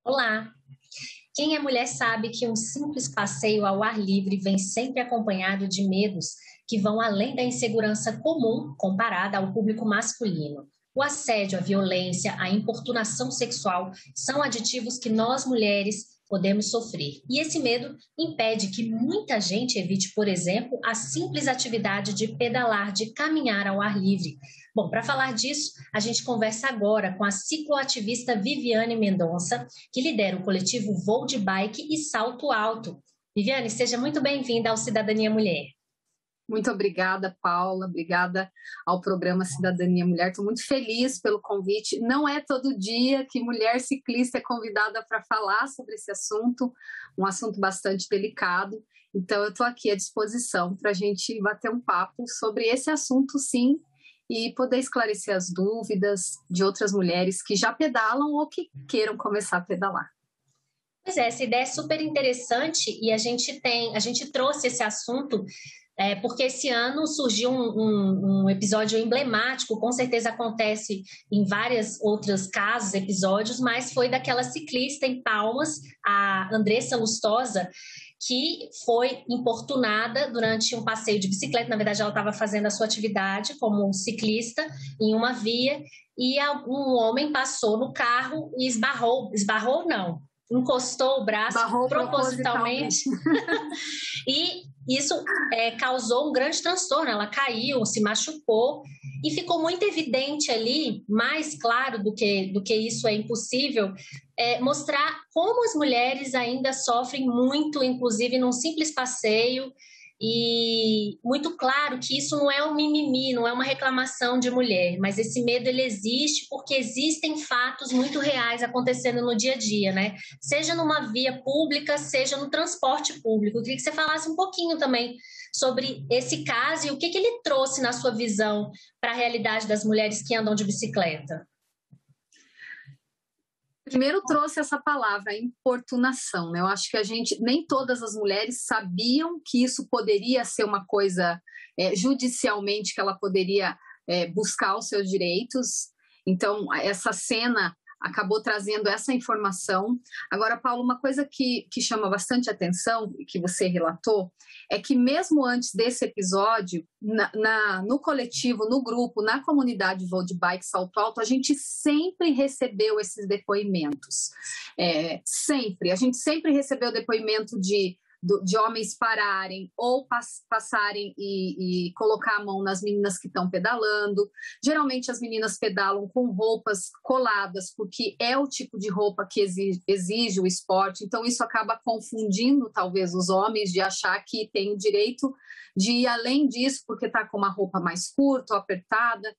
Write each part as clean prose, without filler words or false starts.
Olá! Quem é mulher sabe que um simples passeio ao ar livre vem sempre acompanhado de medos que vão além da insegurança comum comparada ao público masculino. O assédio, a violência, a importunação sexual são aditivos que nós mulheres podemos sofrer. E esse medo impede que muita gente evite, por exemplo, a simples atividade de pedalar, de caminhar ao ar livre. Bom, para falar disso, a gente conversa agora com a cicloativista Viviane Mendonça, que lidera o coletivo Vou de Bike e Salto Alto. Viviane, seja muito bem-vinda ao Cidadania Mulher. Muito obrigada, Paula. Obrigada ao programa Cidadania Mulher. Estou muito feliz pelo convite. Não é todo dia que mulher ciclista é convidada para falar sobre esse assunto, um assunto bastante delicado. Então, eu estou aqui à disposição para a gente bater um papo sobre esse assunto, sim, e poder esclarecer as dúvidas de outras mulheres que já pedalam ou que queiram começar a pedalar. Pois é, essa ideia é super interessante e a gente trouxe esse assunto porque esse ano surgiu um episódio emblemático, com certeza acontece em vários outros casos, episódios, mas foi daquela ciclista em Palmas, a Andressa Lustosa, que foi importunada durante um passeio de bicicleta. Na verdade, ela estava fazendo a sua atividade como ciclista em uma via e um homem passou no carro e encostou o braço propositalmente. E isso causou um grande transtorno. Ela caiu, se machucou e ficou muito evidente ali, mais claro do que isso é impossível, mostrar como as mulheres ainda sofrem muito, inclusive num simples passeio. E muito claro que isso não é um mimimi, não é uma reclamação de mulher, mas esse medo ele existe porque existem fatos muito reais acontecendo no dia a dia, né? Seja numa via pública, seja no transporte público. Eu queria que você falasse um pouquinho também sobre esse caso e o que ele trouxe na sua visão para a realidade das mulheres que andam de bicicleta. Primeiro trouxe essa palavra, importunação, né? Eu acho que nem todas as mulheres sabiam que isso poderia ser uma coisa judicialmente, que ela poderia buscar os seus direitos. Então, essa cena acabou trazendo essa informação. Agora, Paulo, uma coisa que chama bastante atenção, que você relatou, é que mesmo antes desse episódio, no coletivo, no grupo, na comunidade Vou de Bike Salto Alto, a gente sempre recebeu esses depoimentos. Sempre. A gente sempre recebeu depoimento de homens pararem ou passarem e colocar a mão nas meninas que estão pedalando. Geralmente as meninas pedalam com roupas coladas, porque é o tipo de roupa que exige o esporte, então isso acaba confundindo talvez os homens de achar que tem o direito de ir além disso, porque está com uma roupa mais curta ou apertada.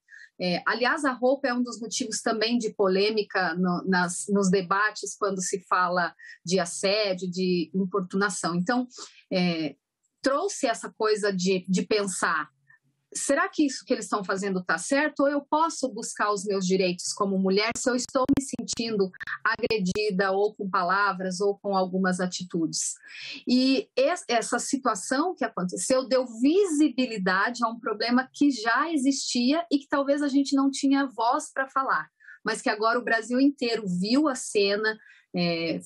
Aliás, a roupa é um dos motivos também de polêmica nos debates quando se fala de assédio, de importunação. Então, trouxe essa coisa de pensar, será que isso que eles estão fazendo está certo? Ou eu posso buscar os meus direitos como mulher se eu estou me sentindo agredida ou com palavras ou com algumas atitudes? E essa situação que aconteceu deu visibilidade a um problema que já existia e que talvez a gente não tinha voz para falar, mas que agora o Brasil inteiro viu a cena,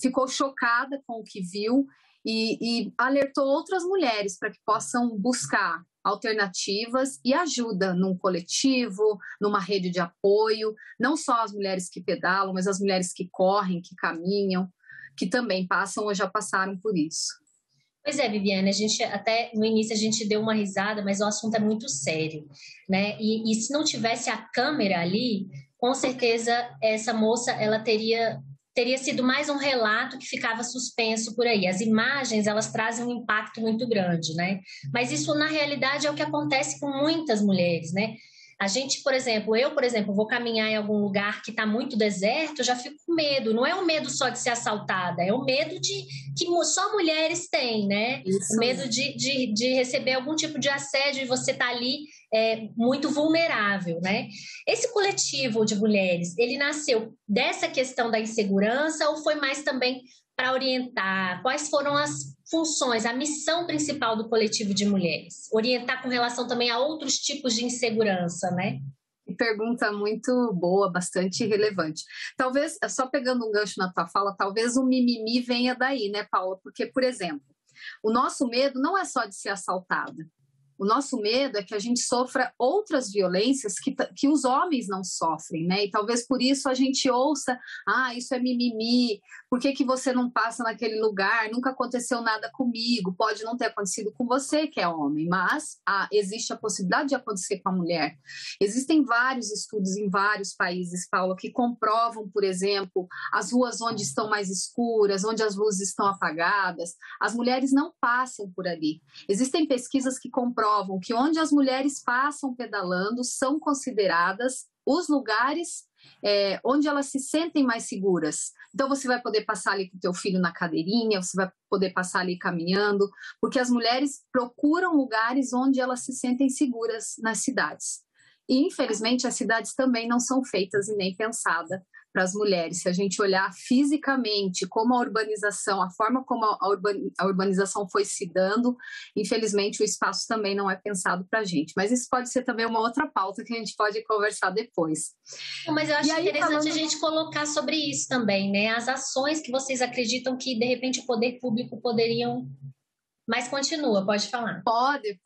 ficou chocada com o que viu e alertou outras mulheres para que possam buscar alternativas e ajuda num coletivo, numa rede de apoio, não só as mulheres que pedalam, mas as mulheres que correm, que caminham, que também passam ou já passaram por isso. Pois é, Viviane, a gente até no início a gente deu uma risada, mas o assunto é muito sério, né? E se não tivesse a câmera ali, com certeza essa moça ela teria sido mais um relato que ficava suspenso por aí. As imagens, elas trazem um impacto muito grande, né? Mas isso, na realidade, é o que acontece com muitas mulheres, né? A gente, eu, por exemplo, vou caminhar em algum lugar que está muito deserto, já fico com medo. Não é o medo só de ser assaltada, é o medo que só mulheres têm, né? Isso. O medo de receber algum tipo de assédio e você tá ali muito vulnerável, né? Esse coletivo de mulheres, ele nasceu dessa questão da insegurança ou foi mais também para orientar? Quais foram as funções, a missão principal do coletivo de mulheres? Orientar com relação também a outros tipos de insegurança, né? Pergunta muito boa, bastante relevante. Talvez, só pegando um gancho na tua fala, talvez o mimimi venha daí, né, Paula? Porque, por exemplo, o nosso medo não é só de ser assaltada. O nosso medo é que a gente sofra outras violências que os homens não sofrem, né? E talvez por isso a gente ouça, isso é mimimi, por que você não passa naquele lugar? Nunca aconteceu nada comigo, pode não ter acontecido com você, que é homem, mas existe a possibilidade de acontecer com a mulher. Existem vários estudos em vários países, Paula, que comprovam, por exemplo, as ruas onde estão mais escuras, onde as luzes estão apagadas, as mulheres não passam por ali. Existem pesquisas que comprovam que onde as mulheres passam pedalando são consideradas os lugares onde elas se sentem mais seguras. Então você vai poder passar ali com o teu filho na cadeirinha, você vai poder passar ali caminhando, porque as mulheres procuram lugares onde elas se sentem seguras nas cidades. E infelizmente as cidades também não são feitas e nem pensadas para as mulheres. Se a gente olhar fisicamente como a urbanização, a forma como a urbanização foi se dando, infelizmente o espaço também não é pensado para a gente. Mas isso pode ser também uma outra pauta que a gente pode conversar depois. Mas eu acho interessante a gente colocar sobre isso também, né? As ações que vocês acreditam que, de repente, o poder público poderiam... Mas continua, pode falar. Pode.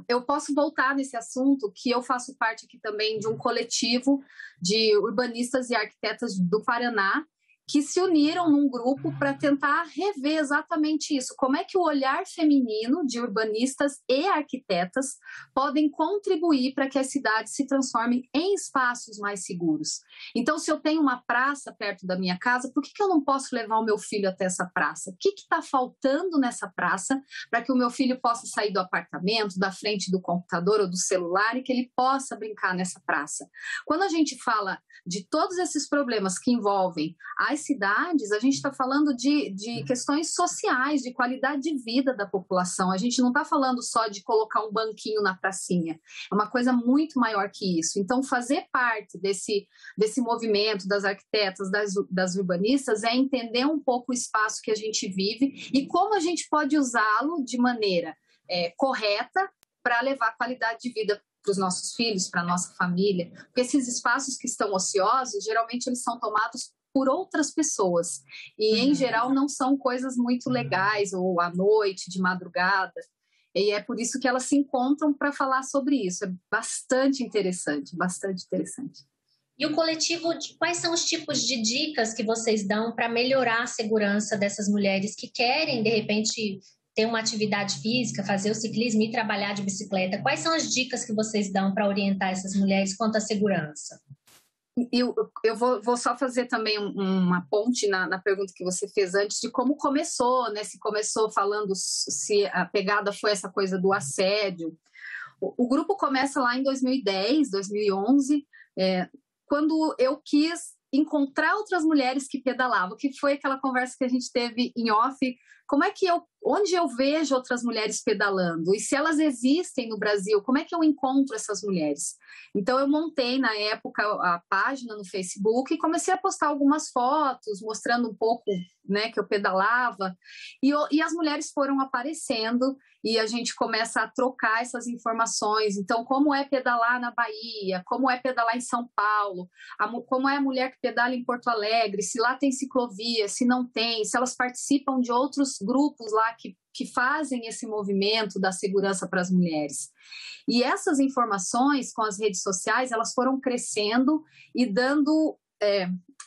Eu posso voltar nesse assunto, que eu faço parte aqui também de um coletivo de urbanistas e arquitetas do Paraná, que se uniram num grupo para tentar rever exatamente isso. Como é que o olhar feminino de urbanistas e arquitetas podem contribuir para que as cidades se transformem em espaços mais seguros? Então, se eu tenho uma praça perto da minha casa, por que eu não posso levar o meu filho até essa praça? O que está faltando nessa praça para que o meu filho possa sair do apartamento, da frente do computador ou do celular e que ele possa brincar nessa praça? Quando a gente fala de todos esses problemas que envolvem as cidades, a gente está falando de questões sociais, de qualidade de vida da população. A gente não está falando só de colocar um banquinho na pracinha. É uma coisa muito maior que isso. Então, fazer parte desse movimento das arquitetas, das urbanistas, é entender um pouco o espaço que a gente vive e como a gente pode usá-lo de maneira correta para levar qualidade de vida para os nossos filhos, para a nossa família. Porque esses espaços que estão ociosos, geralmente eles são tomados por outras pessoas. E, em geral, não são coisas muito legais, ou à noite, de madrugada. E é por isso que elas se encontram para falar sobre isso. É bastante interessante, bastante interessante. E o coletivo, quais são os tipos de dicas que vocês dão para melhorar a segurança dessas mulheres que querem, de repente, ter uma atividade física, fazer o ciclismo e trabalhar de bicicleta? Quais são as dicas que vocês dão para orientar essas mulheres quanto à segurança? Eu vou só fazer também uma ponte na pergunta que você fez antes de como começou, né? Se começou falando se a pegada foi essa coisa do assédio. O grupo começa lá em 2010, 2011, quando eu quis encontrar outras mulheres que pedalavam, que foi aquela conversa que a gente teve em off. Como é que onde eu vejo outras mulheres pedalando? E se elas existem no Brasil, como é que eu encontro essas mulheres? Então, eu montei, na época, a página no Facebook e comecei a postar algumas fotos, mostrando um pouco, né, que eu pedalava. E as mulheres foram aparecendo e a gente começa a trocar essas informações. Então, como é pedalar na Bahia? Como é pedalar em São Paulo? Como é a mulher que pedala em Porto Alegre? Se lá tem ciclovia, se não tem, se elas participam de outros grupos lá que fazem esse movimento da segurança para as mulheres. E essas informações com as redes sociais, elas foram crescendo e dando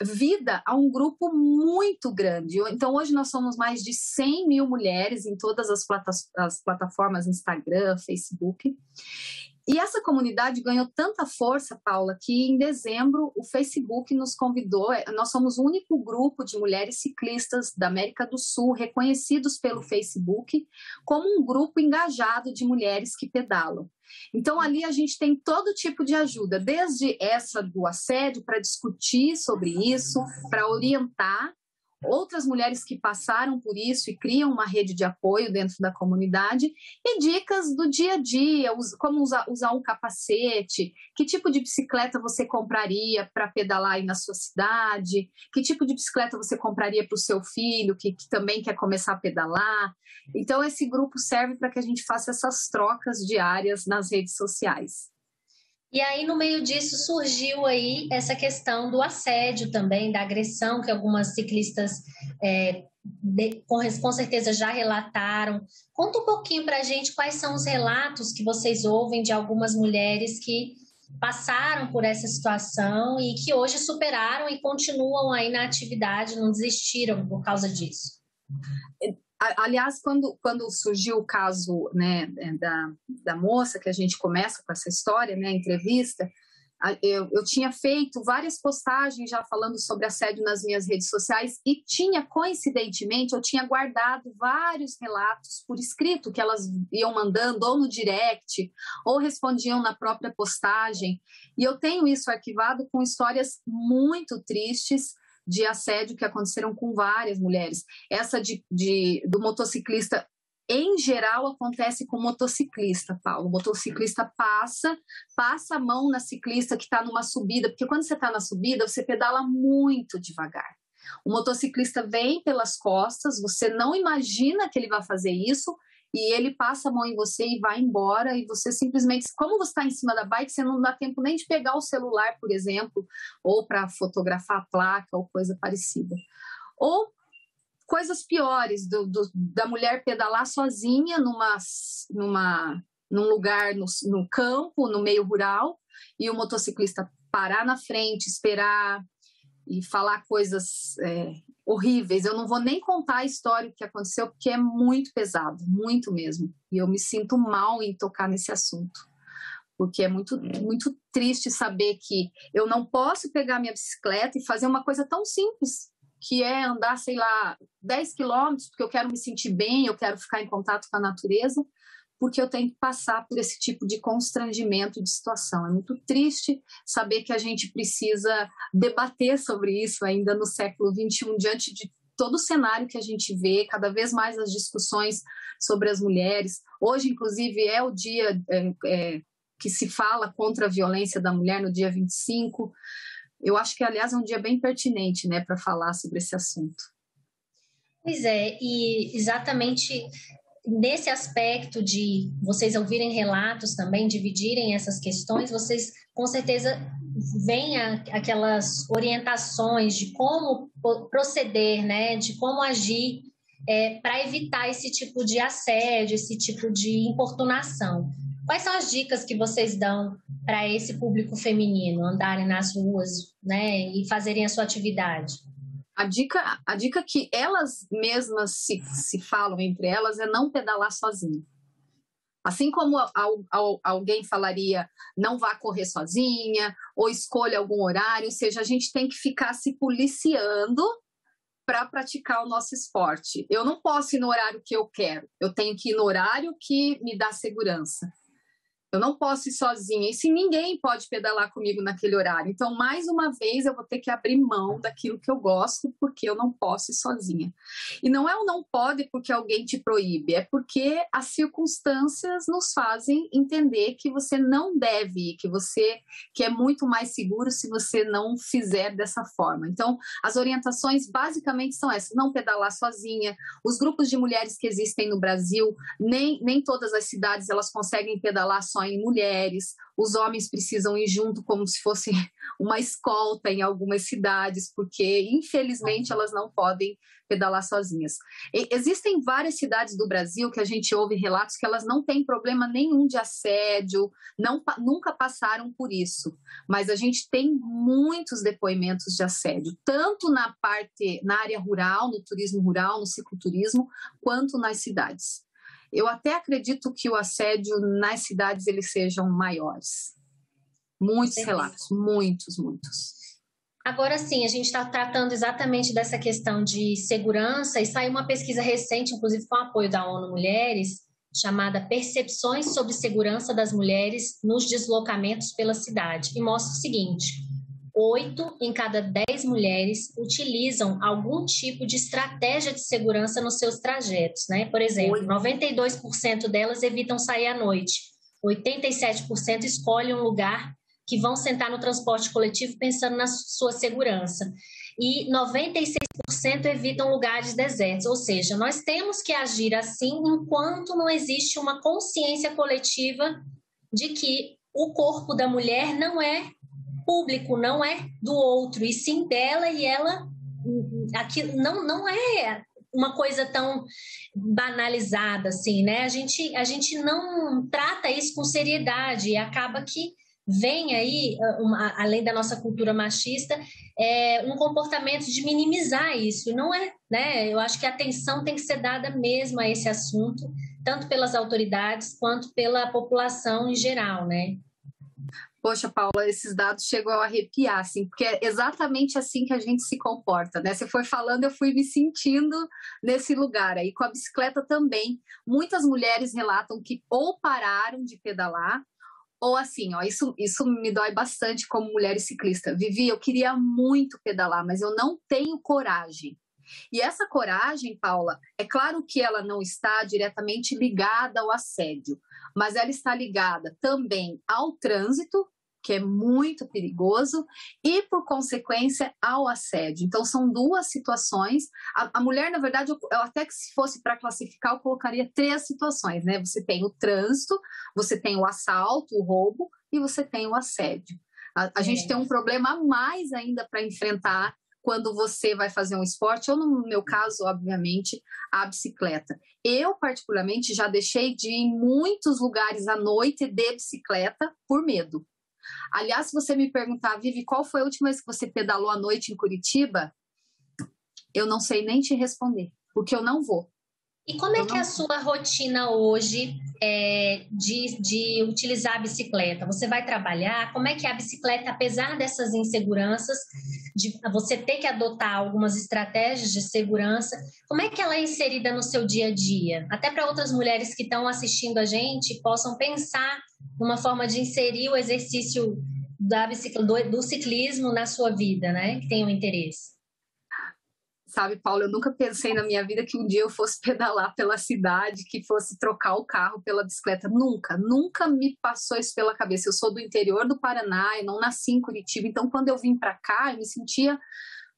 vida a um grupo muito grande. Então, hoje nós somos mais de 100 mil mulheres em todas as plataformas Instagram, Facebook. E essa comunidade ganhou tanta força, Paula, que em dezembro o Facebook nos convidou. Nós somos o único grupo de mulheres ciclistas da América do Sul reconhecidos pelo Facebook como um grupo engajado de mulheres que pedalam. Então, ali a gente tem todo tipo de ajuda, desde essa do assédio, para discutir sobre isso, para orientar outras mulheres que passaram por isso e criam uma rede de apoio dentro da comunidade, e dicas do dia a dia, como usar um capacete, que tipo de bicicleta você compraria para pedalar aí na sua cidade, que tipo de bicicleta você compraria para o seu filho que também quer começar a pedalar. Então, esse grupo serve para que a gente faça essas trocas diárias nas redes sociais. E aí, no meio disso, surgiu aí essa questão do assédio também, da agressão que algumas ciclistas com certeza já relataram. Conta um pouquinho para a gente quais são os relatos que vocês ouvem de algumas mulheres que passaram por essa situação e que hoje superaram e continuam aí na atividade, não desistiram por causa disso. Aliás, quando surgiu o caso, né, da moça, que a gente começa com essa história, né, a entrevista, eu tinha feito várias postagens já falando sobre assédio nas minhas redes sociais e coincidentemente, eu tinha guardado vários relatos por escrito que elas iam mandando ou no direct ou respondiam na própria postagem. E eu tenho isso arquivado com histórias muito tristes de assédio que aconteceram com várias mulheres. Essa do motociclista, em geral, acontece com o motociclista, Paulo. O motociclista passa a mão na ciclista que está numa subida, porque quando você está na subida, você pedala muito devagar. O motociclista vem pelas costas, você não imagina que ele vai fazer isso, e ele passa a mão em você e vai embora, e você simplesmente, como você está em cima da bike, você não dá tempo nem de pegar o celular, por exemplo, ou para fotografar a placa ou coisa parecida. Ou coisas piores, da mulher pedalar sozinha num lugar no campo, no meio rural, e o motociclista parar na frente, esperar e falar coisas horríveis. Eu não vou nem contar a história que aconteceu, porque é muito pesado, muito mesmo. E eu me sinto mal em tocar nesse assunto, porque é muito, muito triste saber que eu não posso pegar minha bicicleta e fazer uma coisa tão simples, que é andar, sei lá, 10 quilômetros, porque eu quero me sentir bem, eu quero ficar em contato com a natureza, porque eu tenho que passar por esse tipo de constrangimento de situação. É muito triste saber que a gente precisa debater sobre isso ainda no século XXI, diante de todo o cenário que a gente vê, cada vez mais as discussões sobre as mulheres. Hoje, inclusive, é o dia que se fala contra a violência da mulher, no dia 25. Eu acho que, aliás, é um dia bem pertinente, né, para falar sobre esse assunto. Pois é, e exatamente nesse aspecto de vocês ouvirem relatos também, dividirem essas questões, vocês com certeza veem aquelas orientações de como proceder, né, de como agir para evitar esse tipo de assédio, esse tipo de importunação. Quais são as dicas que vocês dão para esse público feminino andarem nas ruas, né, e fazerem a sua atividade? A dica que elas mesmas se falam entre elas é não pedalar sozinha. Assim como alguém falaria não vá correr sozinha ou escolha algum horário, ou seja, a gente tem que ficar se policiando para praticar o nosso esporte. Eu não posso ir no horário que eu quero, eu tenho que ir no horário que me dá segurança. Eu não posso ir sozinha, e se ninguém pode pedalar comigo naquele horário. Então, mais uma vez, eu vou ter que abrir mão daquilo que eu gosto, porque eu não posso ir sozinha. E não é o não pode porque alguém te proíbe, é porque as circunstâncias nos fazem entender que você não deve ir, que é muito mais seguro se você não fizer dessa forma. Então, as orientações basicamente são essas: não pedalar sozinha. Os grupos de mulheres que existem no Brasil, nem todas as cidades elas conseguem pedalar só em mulheres, os homens precisam ir junto como se fosse uma escolta em algumas cidades, porque infelizmente elas não podem pedalar sozinhas. Existem várias cidades do Brasil que a gente ouve relatos que elas não têm problema nenhum de assédio, nunca passaram por isso, mas a gente tem muitos depoimentos de assédio, tanto na área rural, no turismo rural, no cicloturismo, quanto nas cidades. Eu até acredito que o assédio nas cidades eles sejam maiores. Muitos relatos, muitos. Agora sim, a gente está tratando exatamente dessa questão de segurança e saiu uma pesquisa recente, inclusive com o apoio da ONU Mulheres, chamada Percepções sobre Segurança das Mulheres nos Deslocamentos pela Cidade, e mostra o seguinte: 8 em cada 10 mulheres utilizam algum tipo de estratégia de segurança nos seus trajetos, né? Por exemplo, 92% delas evitam sair à noite, 87% escolhem um lugar que vão sentar no transporte coletivo pensando na sua segurança, e 96% evitam lugares desertos. Ou seja, nós temos que agir assim enquanto não existe uma consciência coletiva de que o corpo da mulher não é público, não é do outro, e sim dela, e ela aqui não é uma coisa tão banalizada assim, né? A gente não trata isso com seriedade e acaba que vem aí, além da nossa cultura machista, um comportamento de minimizar isso. Não é, né? Eu acho que a atenção tem que ser dada mesmo a esse assunto, tanto pelas autoridades quanto pela população em geral, né? Poxa, Paula, esses dados chegam a arrepiar, assim, porque é exatamente assim que a gente se comporta, né? Você foi falando, eu fui me sentindo nesse lugar aí. Com a bicicleta também, muitas mulheres relatam que ou pararam de pedalar, ou assim, ó, isso me dói bastante como mulher ciclista. Vivi, eu queria muito pedalar, mas eu não tenho coragem. E essa coragem, Paula, é claro que ela não está diretamente ligada ao assédio, mas ela está ligada também ao trânsito, que é muito perigoso, e, por consequência, ao assédio. Então, são duas situações. A mulher, na verdade, eu até que se fosse para classificar, eu colocaria 3 situações, né? Você tem o trânsito, você tem o assalto, o roubo, e você tem o assédio. A gente tem um problema a mais ainda para enfrentar quando você vai fazer um esporte, ou no meu caso, obviamente, a bicicleta. Eu, particularmente, já deixei de ir em muitos lugares à noite de bicicleta por medo. Aliás, se você me perguntar, Vivi, qual foi a última vez que você pedalou à noite em Curitiba? Eu não sei nem te responder, porque eu não vou. E como é que é a sua rotina hoje de utilizar a bicicleta? Você vai trabalhar? Como é que é a bicicleta, apesar dessas inseguranças, de você ter que adotar algumas estratégias de segurança, como é que ela é inserida no seu dia a dia? Até para outras mulheres que estão assistindo a gente possam pensar numa forma de inserir o exercício do ciclismo na sua vida, né? Que tenham interesse. Sabe, Paulo, eu nunca pensei na minha vida que um dia eu fosse pedalar pela cidade, que fosse trocar o carro pela bicicleta. Nunca me passou isso pela cabeça. Eu sou do interior do Paraná, eu não nasci em Curitiba, então quando eu vim para cá, eu me sentia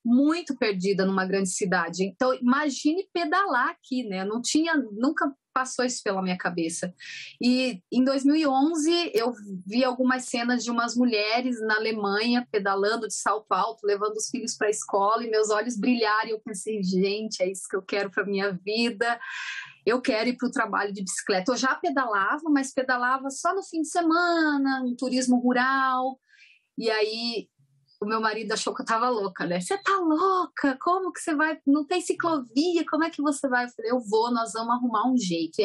muito perdida numa grande cidade. Então, imagine pedalar aqui, né? Nunca passou isso pela minha cabeça. E em 2011 eu vi algumas cenas de umas mulheres na Alemanha pedalando de salto alto, levando os filhos para a escola, e meus olhos brilharam e eu pensei, gente, é isso que eu quero para minha vida. Eu quero ir para o trabalho de bicicleta. Eu já pedalava, mas pedalava só no fim de semana, um turismo rural. E aí o meu marido achou que eu tava louca, né? Você tá louca? Como que você vai? Não tem ciclovia, como é que você vai? Eu falei, eu vou, nós vamos arrumar um jeito. E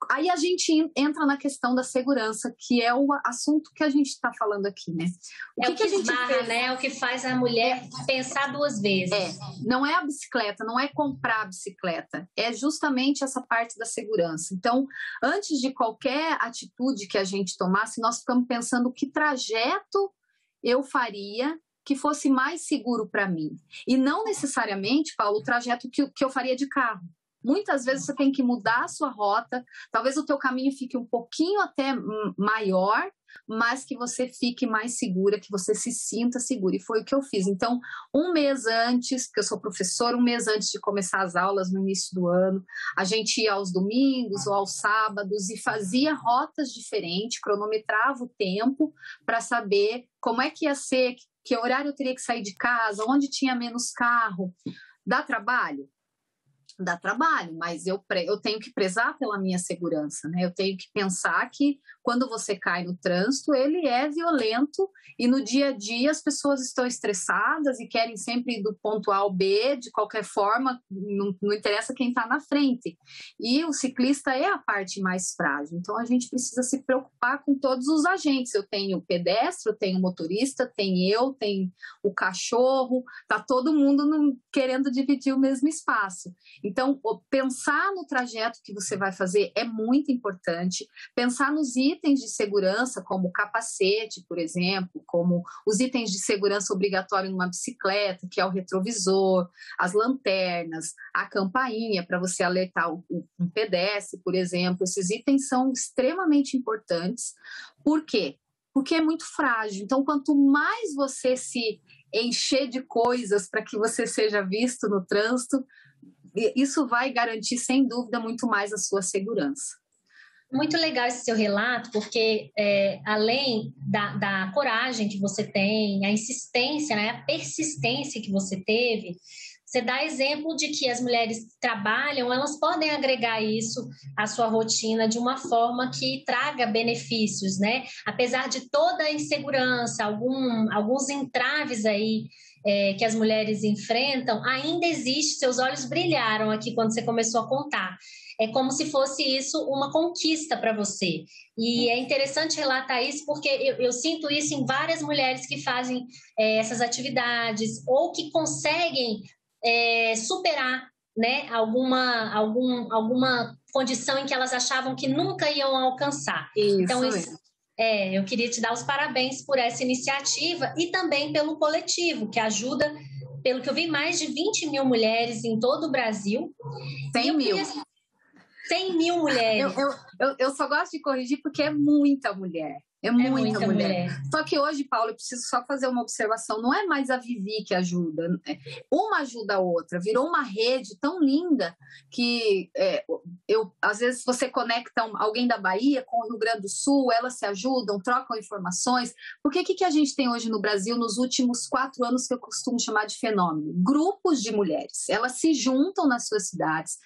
aí a gente entra na questão da segurança, que é o assunto que a gente está falando aqui, né? O que a gente fez, né? É o que faz a mulher pensar 2 vezes. Não é a bicicleta, não é comprar a bicicleta, é justamente essa parte da segurança. Então, antes de qualquer atitude que a gente tomasse, nós ficamos pensando que trajeto eu faria que fosse mais seguro para mim. E não necessariamente, Paulo, o trajeto que eu faria de carro. Muitas vezes você tem que mudar a sua rota, talvez o teu caminho fique um pouquinho até maior, mas que você fique mais segura, que você se sinta segura. E foi o que eu fiz. Então, um mês antes, porque eu sou professora, um mês antes de começar as aulas no início do ano, a gente ia aos domingos ou aos sábados e fazia rotas diferentes, cronometrava o tempo para saber como é que ia ser, que horário eu teria que sair de casa, onde tinha menos carro. Dá trabalho? Dá trabalho, mas eu tenho que prezar pela minha segurança, né? Eu tenho que pensar que quando você cai no trânsito, ele é violento e no dia a dia as pessoas estão estressadas e querem sempre ir do ponto A ao B, de qualquer forma, não interessa quem está na frente. E o ciclista é a parte mais frágil, então a gente precisa se preocupar com todos os agentes. Eu tenho o pedestre, eu tenho o motorista, tem o cachorro, tá todo mundo querendo dividir o mesmo espaço. Então, pensar no trajeto que você vai fazer é muito importante. Pensar nos itens de segurança, como o capacete, por exemplo, como os itens de segurança obrigatório numa bicicleta, que é o retrovisor, as lanternas, a campainha para você alertar um pedestre, por exemplo. Esses itens são extremamente importantes. Por quê? Porque é muito frágil. Então, quanto mais você se encher de coisas para que você seja visto no trânsito, isso vai garantir, sem dúvida, muito mais a sua segurança. Muito legal esse seu relato, porque além da coragem que você tem, a insistência, né, a persistência que você teve, você dá exemplo de que as mulheres que trabalham, elas podem agregar isso à sua rotina de uma forma que traga benefícios, né? Apesar de toda a insegurança, alguns entraves aí que as mulheres enfrentam, ainda existe, seus olhos brilharam aqui quando você começou a contar. É como se fosse isso uma conquista para você. E é interessante relatar isso porque eu sinto isso em várias mulheres que fazem essas atividades ou que conseguem superar, né, alguma condição em que elas achavam que nunca iam alcançar. Isso, então, eu queria te dar os parabéns por essa iniciativa e também pelo coletivo, que ajuda, pelo que eu vi, mais de 20 mil mulheres em todo o Brasil. 100 mil. 100 mil mulheres. Eu só gosto de corrigir porque é muita mulher. É muita mulher. Só que hoje, Paula, eu preciso só fazer uma observação. Não é mais a Vivi que ajuda. Uma ajuda a outra. Virou uma rede tão linda que às vezes você conecta alguém da Bahia com o Rio Grande do Sul, elas se ajudam, trocam informações. Porque o que a gente tem hoje no Brasil nos últimos 4 anos que eu costumo chamar de fenômeno? Grupos de mulheres. Elas se juntam nas suas cidades,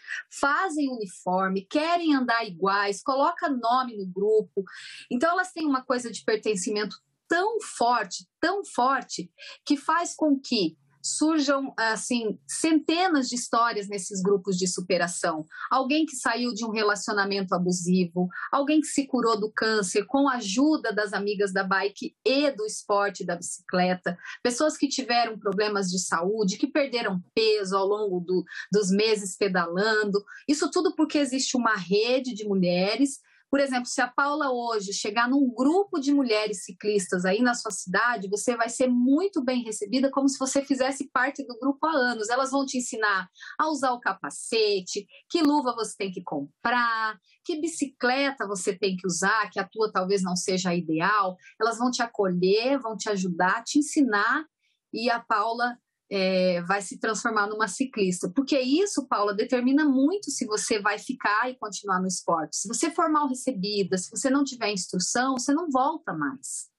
fazem uniforme, querem andar iguais, colocam nome no grupo. Então, elas têm uma coisa de pertencimento tão forte, que faz com que surjam, assim, centenas de histórias nesses grupos de superação. Alguém que saiu de um relacionamento abusivo, alguém que se curou do câncer com a ajuda das amigas da bike e do esporte da bicicleta, pessoas que tiveram problemas de saúde, que perderam peso ao longo dos meses pedalando. Isso tudo porque existe uma rede de mulheres. Por exemplo, se a Paula hoje chegar num grupo de mulheres ciclistas aí na sua cidade, você vai ser muito bem recebida, como se você fizesse parte do grupo há anos. Elas vão te ensinar a usar o capacete, que luva você tem que comprar, que bicicleta você tem que usar, que a tua talvez não seja a ideal. Elas vão te acolher, vão te ajudar, te ensinar, e a Paula vai se transformar numa ciclista. Porque isso, Paula, determina muito se você vai ficar e continuar no esporte. Se você for mal recebida, se você não tiver instrução, você não volta mais.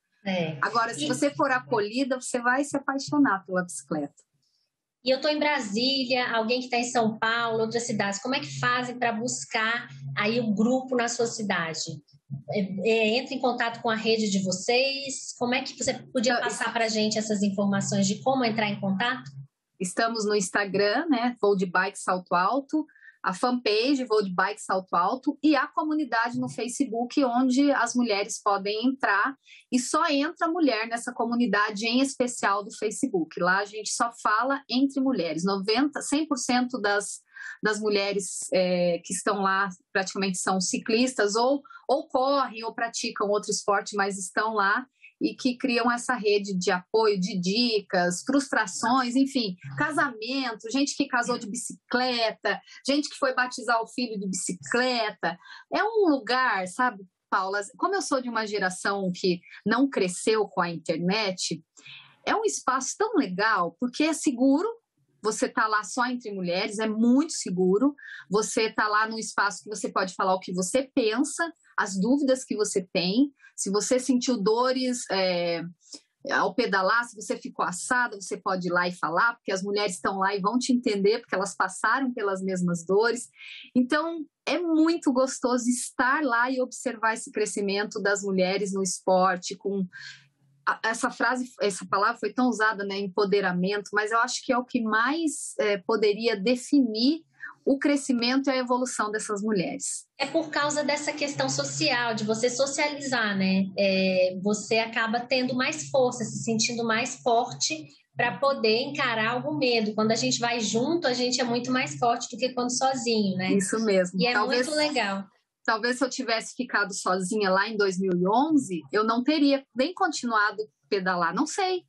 Agora, se você for acolhida, você vai se apaixonar pela bicicleta. E eu estou em Brasília, alguém que está em São Paulo, outras cidades, como é que fazem para buscar aí o grupo na sua cidade? Entra em contato com a rede de vocês? Como é que você podia passar para a gente essas informações de como entrar em contato? Estamos no Instagram, né? Vou de Bike Salto Alto, a fanpage Vou de Bike Salto Alto e a comunidade no Facebook, onde as mulheres podem entrar, e só entra mulher nessa comunidade em especial do Facebook. Lá a gente só fala entre mulheres. 100% das mulheres que estão lá praticamente são ciclistas ou correm ou praticam outro esporte, mas estão lá e que criam essa rede de apoio, de dicas, frustrações, enfim, casamento, gente que casou de bicicleta, gente que foi batizar o filho de bicicleta. É um lugar, sabe, Paula, como eu sou de uma geração que não cresceu com a internet, é um espaço tão legal, porque é seguro. Você está lá só entre mulheres, é muito seguro. Você está lá num espaço que você pode falar o que você pensa, as dúvidas que você tem. Se você sentiu dores ao pedalar, se você ficou assada, você pode ir lá e falar, porque as mulheres estão lá e vão te entender, porque elas passaram pelas mesmas dores. Então, é muito gostoso estar lá e observar esse crescimento das mulheres no esporte, com... Essa palavra foi tão usada, né, empoderamento, mas eu acho que é o que mais poderia definir o crescimento e a evolução dessas mulheres. É por causa dessa questão social, de você socializar, né? Você acaba tendo mais força, se sentindo mais forte para poder encarar algum medo. Quando a gente vai junto, a gente é muito mais forte do que quando sozinho, né? Isso mesmo. E muito legal. Talvez se eu tivesse ficado sozinha lá em 2011, eu não teria nem continuado a pedalar, não sei,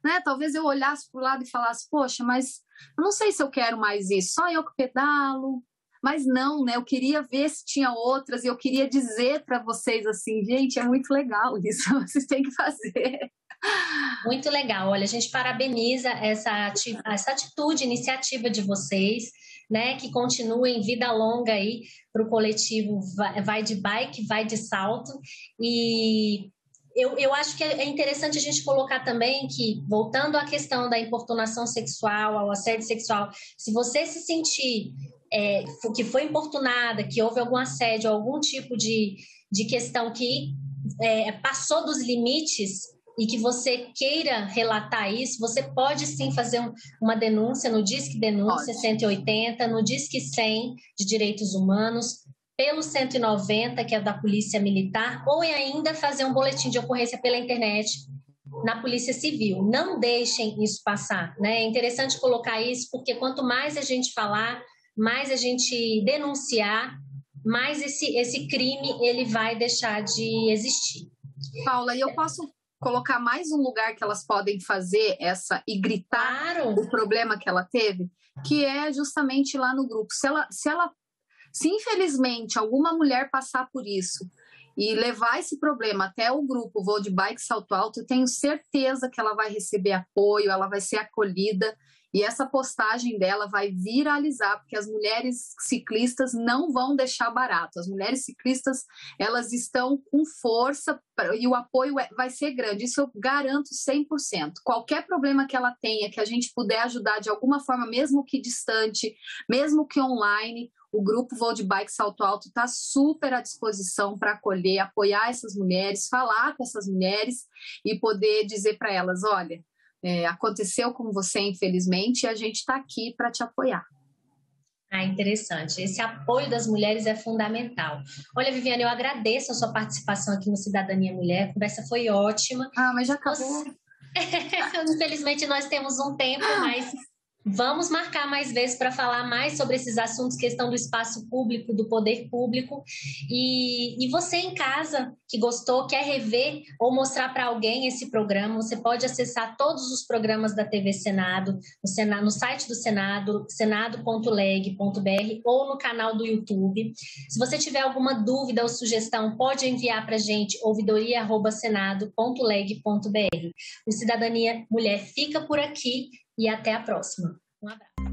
né? Talvez eu olhasse para o lado e falasse, poxa, mas eu não sei se eu quero mais isso, só eu que pedalo. Mas não, né? Eu queria ver se tinha outras e eu queria dizer para vocês assim, gente, é muito legal isso, vocês têm que fazer. Muito legal. Olha, a gente parabeniza essa atitude, iniciativa de vocês, né? Que continuem vida longa aí para o coletivo Vai de Bike, Vai de Salto. E eu acho que é interessante a gente colocar também que, voltando à questão da importunação sexual, ao assédio sexual, se você se sentir que foi importunada, que houve algum assédio, algum tipo de questão que passou dos limites e que você queira relatar isso, você pode sim fazer uma denúncia no Disque Denúncia 180, no Disque 100 de Direitos Humanos, pelo 190, que é da Polícia Militar, ou ainda fazer um boletim de ocorrência pela internet na Polícia Civil. Não deixem isso passar, né? É interessante colocar isso, porque quanto mais a gente falar, mais a gente denunciar, mais esse crime ele vai deixar de existir. Paula, e eu posso colocar mais um lugar que elas podem fazer e gritar o problema que ela teve, que é justamente lá no grupo. Se infelizmente alguma mulher passar por isso e levar esse problema até o grupo Vou de Bike Salto Alto, eu tenho certeza que ela vai receber apoio, ela vai ser acolhida e essa postagem dela vai viralizar, porque as mulheres ciclistas não vão deixar barato. As mulheres ciclistas, elas estão com força e o apoio vai ser grande, isso eu garanto 100%. Qualquer problema que ela tenha, que a gente puder ajudar de alguma forma, mesmo que distante, mesmo que online, o grupo Vou de Bike Salto Alto está super à disposição para acolher, apoiar essas mulheres, falar com essas mulheres e poder dizer para elas, olha, aconteceu com você, infelizmente, e a gente está aqui para te apoiar. Interessante. Esse apoio das mulheres é fundamental. Olha, Viviane, eu agradeço a sua participação aqui no Cidadania Mulher. A conversa foi ótima. Mas já acabou. Infelizmente, nós temos um tempo, mas vamos marcar mais vezes para falar mais sobre esses assuntos, questão do espaço público, do poder público. E você em casa que gostou, quer rever ou mostrar para alguém esse programa, você pode acessar todos os programas da TV Senado, no site do Senado, senado.leg.br ou no canal do YouTube. Se você tiver alguma dúvida ou sugestão, pode enviar para a gente, ouvidoria@senado.leg.br. O Cidadania Mulher fica por aqui e até a próxima. Um abraço.